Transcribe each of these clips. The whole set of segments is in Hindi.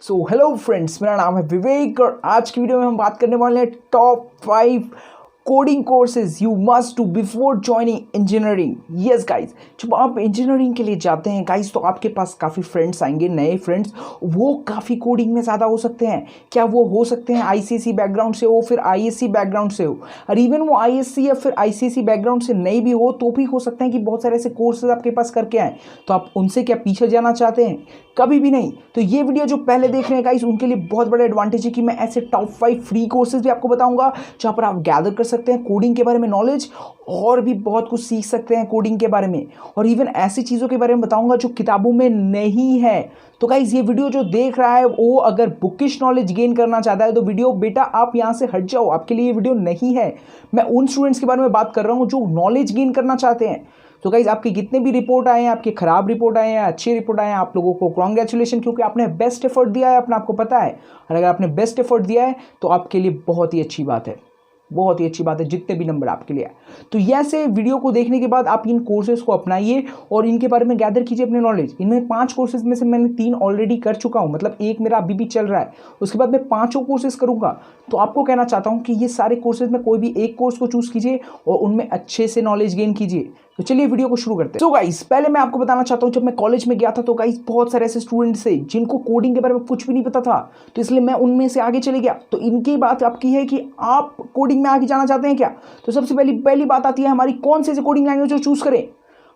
हेलो फ्रेंड्स, मेरा नाम है विवेक और आज की वीडियो में हम बात करने वाले हैं top 5 coding courses you must do before joining engineering. Yes guys, जब आप इंजीनियरिंग के लिए जाते हैं गाइस तो आपके पास काफ़ी फ्रेंड्स आएंगे, नए फ्रेंड्स। वो काफ़ी कोडिंग में ज़्यादा हो सकते हैं। क्या वो हो सकते हैं आईसीएसई बैकग्राउंड से हो, फिर आईएससी बैकग्राउंड से हो, और इवन वो आईएससी या फिर आईसीएसई बैकग्राउंड से नहीं भी हो तो भी हो सकता है कि बहुत सारे ऐसे कोर्सेज आपके पास करके आए। तो आप उनसे क्या पीछे जाना चाहते हैं? कभी भी नहीं। तो ये वीडियो जो पहले देख रहे हैं गाइस उनके लिए बहुत बड़ा एडवांटेज है कि मैं ऐसे टॉप 5 फ्री कोर्सेज भी आपको बताऊंगा जहां पर आप गैदर कर सकते हैं कोडिंग के बारे में नॉलेज, और भी बहुत कुछ सीख सकते हैं कोडिंग के बारे में, और इवन ऐसी चीज़ों के बारे में बताऊंगा जो किताबों में नहीं है। तो गाइस ये वीडियो जो देख रहा है वो अगर बुकिश नॉलेज गेन करना चाहता है तो वीडियो बेटा आप यहाँ से हट जाओ, आपके लिए ये वीडियो नहीं है। मैं उन स्टूडेंट्स के बारे में बात कर रहा हूँ जो नॉलेज गेन करना चाहते हैं। तो गाइज आपके कितने भी रिपोर्ट आए हैं, आपके खराब रिपोर्ट आए हैं, अच्छी रिपोर्ट आए हैं, आप लोगों को कॉन्ग्रेचुलेशन, क्योंकि आपने बेस्ट एफर्ट दिया है, अपना आपको पता है। और अगर आपने बेस्ट एफर्ट दिया है तो आपके लिए बहुत ही अच्छी बात है, बहुत ही अच्छी बात है जितने भी नंबर आपके लिए आए। तो ऐसे वीडियो को देखने के बाद आप इन कोर्सेज को अपनाइए और इनके बारे में गैदर कीजिए अपने नॉलेज। इनमें 5 कोर्सेज में से मैंने 3 ऑलरेडी कर चुका हूँ, मतलब एक मेरा अभी भी चल रहा है। उसके बाद मैं 5 कोर्सेज करूँगा। तो आपको कहना चाहता हूँ कि ये सारे कोर्सेज में कोई भी एक कोर्स को चूज़ कीजिए और उनमें अच्छे से नॉलेज गेन कीजिए। तो चलिए वीडियो को शुरू करते हैं। तो गाइस पहले मैं आपको बताना चाहता हूँ, जब मैं कॉलेज में गया था तो गाइस बहुत सारे ऐसे स्टूडेंट्स थे जिनको कोडिंग के बारे में कुछ भी नहीं पता था, तो इसलिए मैं उनमें से आगे चले गया। तो इनकी बात आपकी है कि आप कोडिंग में आगे जाना चाहते हैं क्या? तो सबसे पहली बात आती है हमारी कौन से कोडिंग लैंग्वेज को चूज करें।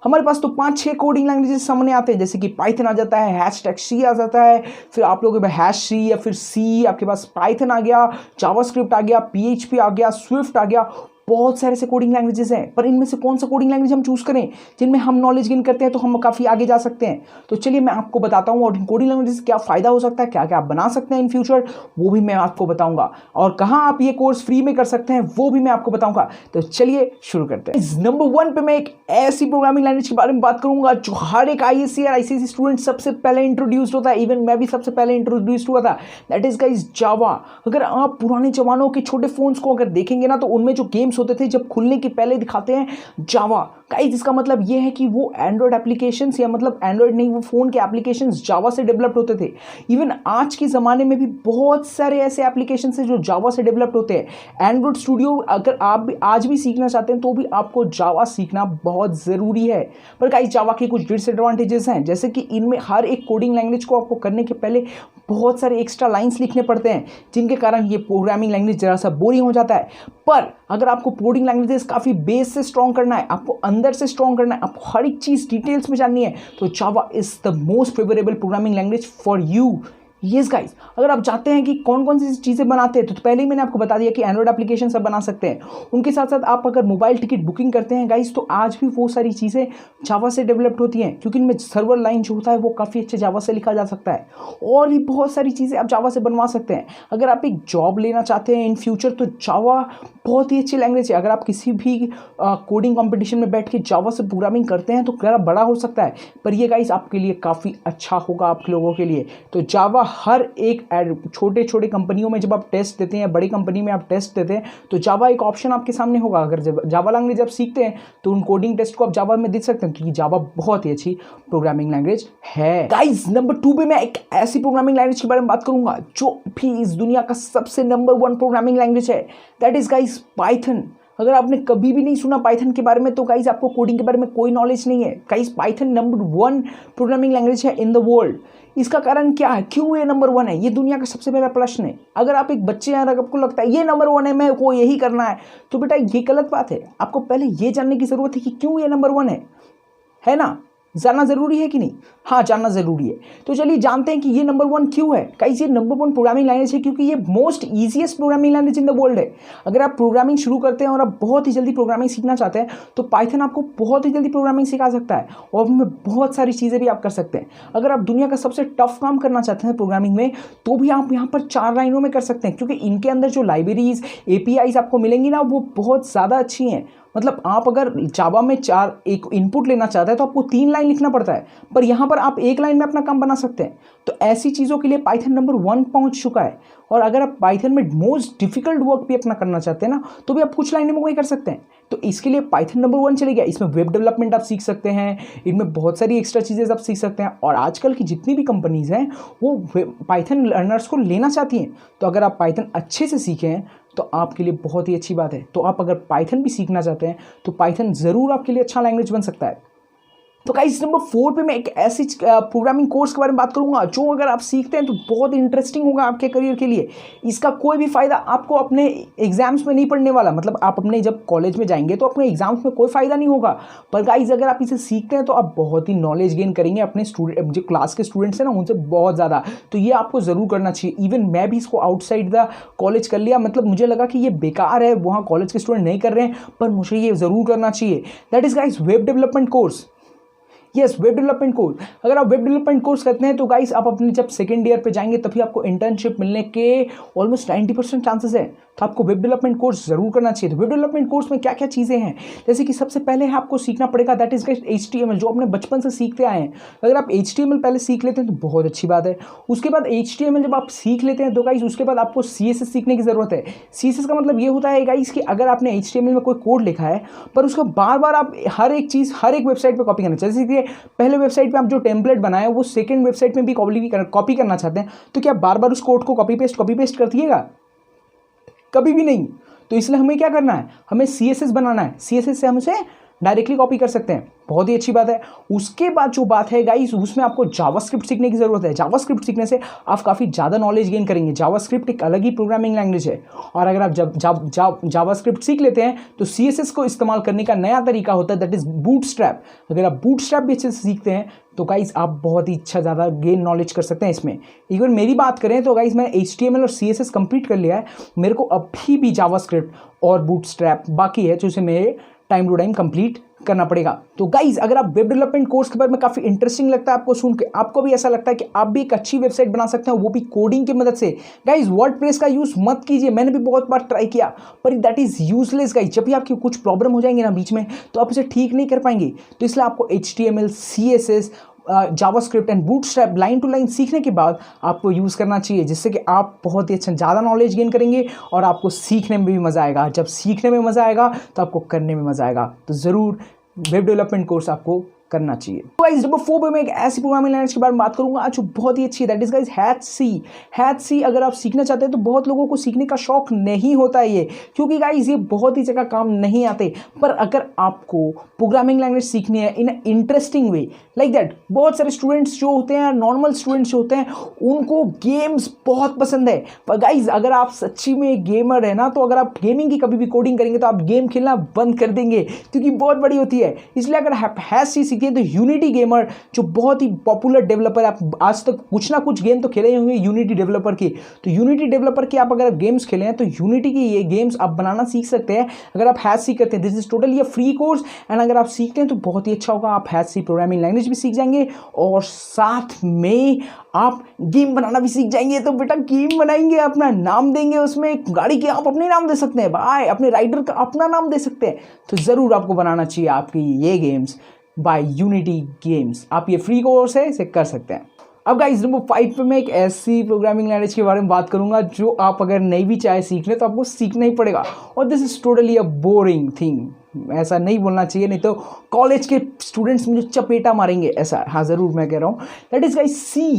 हमारे पास तो 5-6 कोडिंग लैंग्वेजेस सामने आते हैं, जैसे कि पाइथन आ जाता है, #C आ जाता है, फिर आप लोगों के पास #C या फिर C, आपके पास पाइथन आ गया, जावास्क्रिप्ट आ गया, PHP आ गया, स्विफ्ट आ गया। बहुत सारे ऐसे कोडिंग लैंग्वेजेस हैं, पर इनमें से कौन सा कोडिंग लैंग्वेज हम चूज करें जिनमें हम नॉलेज गेन करते हैं तो हम काफ़ी आगे जा सकते हैं। तो चलिए मैं आपको बताता हूँ और इन कोडिंग लैंग्वेजेस क्या फ़ायदा हो सकता है, क्या क्या आप बना सकते हैं इन फ्यूचर, वो भी मैं आपको बताऊंगा। और कहाँ आप ये कोर्स फ्री में कर सकते हैं वो भी मैं आपको बताऊंगा। तो चलिए शुरू करते हैं। नंबर 1 पे मैं एक ऐसी प्रोग्रामिंग लैंग्वेज के बारे में बात करूंगा जो हर एक आईएससी और आईसीएसई स्टूडेंट सबसे पहले इंट्रोड्यूस होता है। इवन मैं भी सबसे पहले इंट्रोड्यूस हुआ था, दैट इज गाइस जावा। अगर आप पुराने जमानों के छोटे फोन्स को अगर देखेंगे ना तो उनमें जो गेम्स होते थे जब खुलने के पहले दिखाते हैं जावा। गाइस इसका मतलब ये है कि वो एंड्रॉयड एप्लीकेशंस, या मतलब एंड्रॉयड नहीं, वो फोन के एप्लीकेशंस जावा से डेवलप्ड होते थे। इवन आज के ज़माने में भी बहुत सारे ऐसे एप्लीकेशंस हैं जो जावा से डेवलप्ड होते हैं। एंड्रॉयड स्टूडियो अगर आप भी आज भी सीखना चाहते हैं तो भी आपको जावा सीखना बहुत ज़रूरी है। पर गाइस जावा के कुछ डिसएडवांटेजेस हैं, जैसे कि इनमें हर एक कोडिंग लैंग्वेज को आपको करने के पहले बहुत सारे एक्स्ट्रा लाइन्स लिखने पड़ते हैं, जिनके कारण ये प्रोग्रामिंग लैंग्वेज ज़रा सा बोरिंग हो जाता है। पर अगर आपको कोडिंग लैंग्वेजेस काफ़ी बेस से स्ट्रॉन्ग करना है, आपको अंदर से स्ट्रॉन्ग करना है, आपको हर एक चीज़ डिटेल्स में जाननी है, तो जावा is the most favourable programming language for you. Yes guys, अगर आप चाहते हैं कि कौन कौन सी चीज़ें बनाते हैं तो पहले ही मैंने आपको बता दिया कि एंड्रॉयड एप्लीकेशन सब बना सकते हैं। उनके साथ साथ आप अगर मोबाइल टिकट बुकिंग करते हैं गाइस तो आज भी वो सारी चीज़ें जावा से डेवलप्ड होती हैं, क्योंकि इनमें सर्वर लाइन जो होता है वो काफ़ी अच्छे जावा से लिखा जा सकता है। और भी बहुत सारी चीज़ें आप जावा से बनवा सकते हैं। अगर आप एक जॉब लेना चाहते हैं इन फ्यूचर तो जावा बहुत ही अच्छी लैंग्वेज है। अगर आप किसी भी कोडिंग कॉम्पिटिशन में बैठ के जावा से प्रोग्रामिंग करते हैं तो ज़रा बड़ा हो सकता है, पर ये गाइस आपके लिए काफ़ी अच्छा होगा आप लोगों के लिए। तो जावा हर एक छोटे छोटे कंपनियों में जब आप टेस्ट देते हैं, बड़ी कंपनी में आप टेस्ट देते हैं, तो जावा एक ऑप्शन आपके सामने होगा। अगर जब जावा लैंग्वेज आप सीखते हैं तो उन कोडिंग टेस्ट को आप जावा में दे सकते हैं, क्योंकि जावा बहुत ही अच्छी प्रोग्रामिंग लैंग्वेज है। गाइस नंबर 2 पे मैं एक ऐसी प्रोग्रामिंग लैंग्वेज के बारे में बात करूंगा जो भी इस दुनिया का सबसे नंबर 1 प्रोग्रामिंग लैंग्वेज है, दैट इज गाइस पाइथन। अगर आपने कभी भी नहीं सुना पाइथन के बारे में तो गाइस आपको कोडिंग के बारे में कोई नॉलेज नहीं है। Guys Python number 1 programming language है इन द वर्ल्ड। इसका कारण क्या है, क्यों ये नंबर 1 है? ये दुनिया का सबसे पहला प्रश्न है। अगर आप एक बच्चे हैं और आपको लगता है ये नंबर 1 है, मेरे को यही करना है, तो बेटा ये गलत बात है। आपको पहले ये जानने की जरूरत है कि क्यों ये नंबर 1 है ना? जानना जरूरी है कि नहीं? हाँ, जानना जरूरी है। तो चलिए जानते हैं कि ये नंबर 1 क्यों है। गाइस ये नंबर 1 प्रोग्रामिंग लैंग्वेज है क्योंकि ये most easiest programming language in the world है। अगर आप प्रोग्रामिंग शुरू करते हैं और आप बहुत ही जल्दी प्रोग्रामिंग सीखना चाहते हैं तो पाइथन आपको बहुत ही जल्दी प्रोग्रामिंग सिखा सकता है, और उनमें बहुत सारी चीज़ें भी आप कर सकते हैं। अगर आप दुनिया का सबसे टफ काम करना चाहते हैं प्रोग्रामिंग में तो भी आप यहाँ पर 4 लाइनों में कर सकते हैं, क्योंकि इनके अंदर जो लाइब्रेरीज APIs आपको मिलेंगी ना वो बहुत ज़्यादा अच्छी हैं, मतलब आप अगर जावा में 4 एक इनपुट लेना चाहते हैं तो आपको 3 लाइन लिखना पड़ता है, पर यहाँ पर आप 1 लाइन में अपना काम बना सकते हैं। तो ऐसी चीज़ों के लिए पाइथन नंबर 1 पहुँच चुका है। और अगर आप पाइथन में मोस्ट डिफिकल्ट वर्क भी अपना करना चाहते हैं ना, तो भी आप कुछ लाइनों में वही कर सकते हैं। तो इसके लिए पाइथन नंबर 1 चले गया। इसमें वेब डेवलपमेंट आप सीख सकते हैं, इनमें बहुत सारी एक्स्ट्रा चीज़ें आप सीख सकते हैं। और आजकल की जितनी भी कंपनीज़ हैं वो पाइथन लर्नर्स को लेना चाहती हैं। तो अगर आप पाइथन अच्छे से सीखें हैं तो आपके लिए बहुत ही अच्छी बात है। तो आप अगर पाइथन भी सीखना चाहते हैं तो पाइथन ज़रूर आपके लिए अच्छा लैंग्वेज बन सकता है। तो गाइस नंबर 4 पे मैं एक ऐसी प्रोग्रामिंग कोर्स के बारे में बात करूंगा जो अगर आप सीखते हैं तो बहुत इंटरेस्टिंग होगा आपके करियर के लिए। इसका कोई भी फ़ायदा आपको अपने एग्जाम्स में नहीं पढ़ने वाला, मतलब आप अपने जब कॉलेज में जाएंगे तो अपने एग्जाम्स में कोई फ़ायदा नहीं होगा। पर गाइस अगर आप इसे सीखते हैं तो आप बहुत ही नॉलेज गेन करेंगे अपने स्टूडेंट, जो क्लास के स्टूडेंट्स हैं ना उनसे बहुत ज़्यादा। तो ये आपको ज़रूर करना चाहिए। इवन मैं भी इसको आउटसाइड द कॉलेज कर लिया, मतलब मुझे लगा कि ये बेकार है, वहाँ कॉलेज के स्टूडेंट नहीं कर रहे हैं, पर मुझे ये ज़रूर करना चाहिए। That is guys web development course. Yes, web development course. अगर आप वेब डेवलपमेंट कोर्स करते हैं तो गाइस आप अपने जब सेकेंड ईयर पे जाएंगे तभी आपको इंटर्नशिप मिलने के ऑलमोस्ट 90% चांसेस है। तो आपको वेब डेवलपमेंट कोर्स जरूर करना चाहिए। तो वेब डेवलपमेंट कोर्स में क्या क्या चीज़ें हैं, जैसे कि सबसे पहले आपको सीखना पड़ेगा दैट इज HTML, जो अपने बचपन से सीखते आए हैं। अगर आप HTML पहले सीख लेते हैं तो बहुत अच्छी बात है। उसके बाद HTML जब आप सीख लेते हैं तो गाइस उसके बाद आपको CSS सीखने की ज़रूरत है। CSS का मतलब ये होता है गाइस कि अगर आपने HTML में कोई कोड लिखा है पर उसको बार बार आप हर एक चीज़ हर एक वेबसाइट पर कॉपी करना चाहिए। जैसे कि पहले वेबसाइट पे आप जो टेम्पलेट बनाए वो सेकंड वेबसाइट में भी कॉपी करना चाहते हैं, तो क्या बार बार उस कोड को कॉपी पेस्ट कर दिएगा? कभी भी नहीं। तो इसलिए हमें क्या करना है, हमें CSS बनाना है। CSS से हम उसे डायरेक्टली कॉपी कर सकते हैं, बहुत ही अच्छी बात है। उसके बाद जो बात है गाइस उसमें आपको जावास्क्रिप्ट सीखने की ज़रूरत है। जावास्क्रिप्ट सीखने से आप काफ़ी ज़्यादा नॉलेज गेन करेंगे। जावास्क्रिप्ट एक अलग ही प्रोग्रामिंग लैंग्वेज है। और अगर आप जावास्क्रिप्ट सीख लेते हैं तो CSS को इस्तेमाल करने का नया तरीका होता है, दैट इज़ बूटस्ट्रैप। अगर आप बूटस्ट्रैप भी अच्छे से सीखते हैं तो गाइस आप बहुत ही अच्छा ज़्यादा गेन नॉलेज कर सकते हैं इसमें। एक बार मेरी बात करें तो गाइस मैंने HTML और CSS कंप्लीट कर लिया है। मेरे को अभी भी जावास्क्रिप्ट और बूटस्ट्रैप बाकी है, जो इसे मेरे टाइम टू टाइम कंप्लीट करना पड़ेगा। तो गाइज अगर आप वेब डेवलपमेंट कोर्स के बारे में काफ़ी इंटरेस्टिंग लगता है आपको सुन के, आपको भी ऐसा लगता है कि आप भी एक अच्छी वेबसाइट बना सकते हैं वो भी कोडिंग की मदद से, गाइज वर्डप्रेस का यूज़ मत कीजिए। मैंने भी बहुत बार ट्राई किया पर दैट इज़ यूजलेस गाइज। जब भी आपकी कुछ प्रॉब्लम हो जाएंगे ना बीच में तो आप इसे ठीक नहीं कर पाएंगे। तो इसलिए आपको HTML, CSS, JavaScript and Bootstrap line to line सीखने के बाद आपको यूज़ करना चाहिए, जिससे कि आप बहुत ही अच्छा ज़्यादा नॉलेज गेन करेंगे और आपको सीखने में भी मज़ा आएगा। जब सीखने में मज़ा आएगा तो आपको करने में मज़ा आएगा। तो ज़रूर वेब डेवलपमेंट कोर्स आपको करना चाहिए। तो गाइस नंबर 4 पे मैं एक ऐसी प्रोग्रामिंग लैंग्वेज के बारे में बात करूंगा जो बहुत ही अच्छी है, दैट इज गाइस हैच-सी। अगर आप सीखना चाहते हैं तो बहुत लोगों को सीखने का शौक नहीं होता है ये, क्योंकि गाइस ये बहुत ही जगह काम नहीं आते। पर अगर आपको प्रोग्रामिंग लैंग्वेज सीखनी है in interesting way like that, बहुत सारे स्टूडेंट्स जो होते हैं, नॉर्मल स्टूडेंट्स जो होते हैं, उनको गेम्स बहुत पसंद है। पर गाइज अगर आप सच्ची में गेमर है ना, तो अगर आप गेमिंग की कभी भी कोडिंग करेंगे तो आप गेम खेलना बंद कर देंगे, क्योंकि बहुत बड़ी होती है। इसलिए अगर हैच-सी सीखिए तो यूनिटी गेमर जो बहुत ही पॉपुलर डेवलपर, आप आज तक कुछ ना कुछ गेम तो खेले ही होंगे यूनिटी डेवलपर के, तो यूनिटी डेवलपर के आप अगर गेम्स खेले हैं तो यूनिटी की ये गेम्स आप बनाना सीख सकते हैं अगर आप हैच-सी करते हैं। This is totally a free course and अगर आप सीखते हैं तो बहुत ही अच्छा होगा। आप हैच-सी प्रोग्रामिंग लैंग्वेज भी सीख जाएंगे और साथ में आप गेम बनाना भी सीख जाएंगे। तो बेटा गेम बनाएंगे, अपना नाम देंगे उसमें, गाड़ी के आप अपने नाम दे सकते हैं भाई, अपने राइडर का अपना नाम दे सकते हैं। तो ज़रूर आपको बनाना चाहिए आपकी ये गेम्स बाय यूनिटी गेम्स। आप ये फ्री कोर्स है, इसे कर सकते हैं। अब गाइस नंबर 5 पे मैं एक ऐसी प्रोग्रामिंग लैंग्वेज के बारे में बात करूंगा जो आप अगर नहीं भी चाहे सीखने तो आपको सीखना ही पड़ेगा, और this is totally a boring thing. ऐसा नहीं बोलना चाहिए, नहीं तो कॉलेज के स्टूडेंट्स मुझे चपेटा मारेंगे ऐसा। हाँ ज़रूर मैं कह रहा हूँ, that is guys C.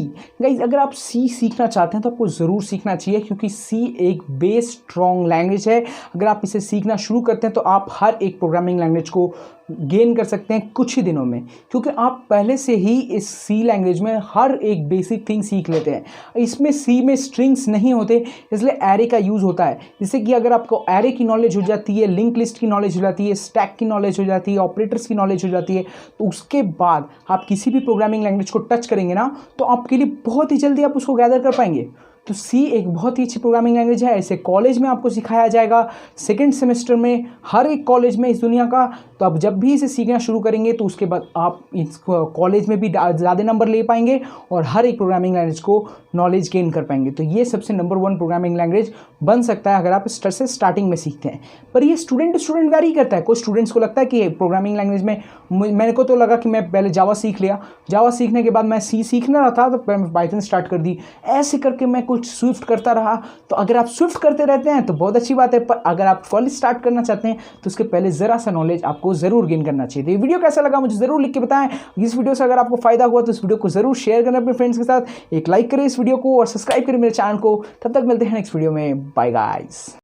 Guys अगर आप सी सीखना चाहते हैं तो आपको ज़रूर सीखना चाहिए, क्योंकि सी एक बेस स्ट्रॉन्ग लैंग्वेज है। अगर आप इसे सीखना शुरू करते हैं तो आप हर एक प्रोग्रामिंग लैंग्वेज को गेन कर सकते हैं कुछ ही दिनों में, क्योंकि आप पहले से ही इस सी लैंग्वेज में हर एक बेसिक थिंग सीख लेते हैं। इसमें सी में स्ट्रिंग्स नहीं होते, इसलिए एरे का यूज़ होता है। जैसे कि अगर आपको एरे की नॉलेज हो जाती है, लिंक लिस्ट की नॉलेज हो जाती है, स्टैक की नॉलेज हो जाती है, ऑपरेटर्स की नॉलेज हो जाती है, तो उसके बाद आप किसी भी प्रोग्रामिंग लैंग्वेज को टच करेंगे ना तो आपके लिए बहुत ही जल्दी आप उसको गैदर कर पाएंगे। तो सी एक बहुत ही अच्छी प्रोग्रामिंग लैंग्वेज है। ऐसे कॉलेज में आपको सिखाया जाएगा सेकेंड सेमेस्टर में, हर एक कॉलेज में इस दुनिया का। तो आप जब भी इसे सीखना शुरू करेंगे तो उसके बाद आप इस कॉलेज में भी ज़्यादा नंबर ले पाएंगे और हर एक प्रोग्रामिंग लैंग्वेज को नॉलेज गेन कर पाएंगे। तो ये सबसे नंबर 1 प्रोग्रामिंग लैंग्वेज बन सकता है अगर आप से स्टार्टिंग में सीखते हैं। पर ये स्टूडेंट टू स्टूडेंट वैरी करता है। कुछ स्टूडेंट्स को लगता है कि प्रोग्रामिंग लैंग्वेज में, मेरे को तो लगा कि मैं पहले जावा सीख लिया, जावा सीखने के बाद मैं सी सीखना रहा था तो मैं पाइथन स्टार्ट कर दी, ऐसे करके मैं कुछ स्विफ्ट करता रहा। तो अगर आप स्विफ्ट करते रहते हैं तो बहुत अच्छी बात है, पर अगर आप फुल स्टार्ट करना चाहते हैं तो उसके पहले ज़रा सा नॉलेज आपको ज़रूर गेन करना चाहिए। तो ये वीडियो कैसा लगा मुझे ज़रूर लिख के बताएं। इस वीडियो से अगर आपको फायदा हुआ तो इस वीडियो को ज़रूर शेयर करें अपने फ्रेंड्स के साथ, एक लाइक करें इस वीडियो को और सब्सक्राइब करें मेरे चैनल को। तब तक मिलते हैं नेक्स्ट वीडियो में। Bye guys.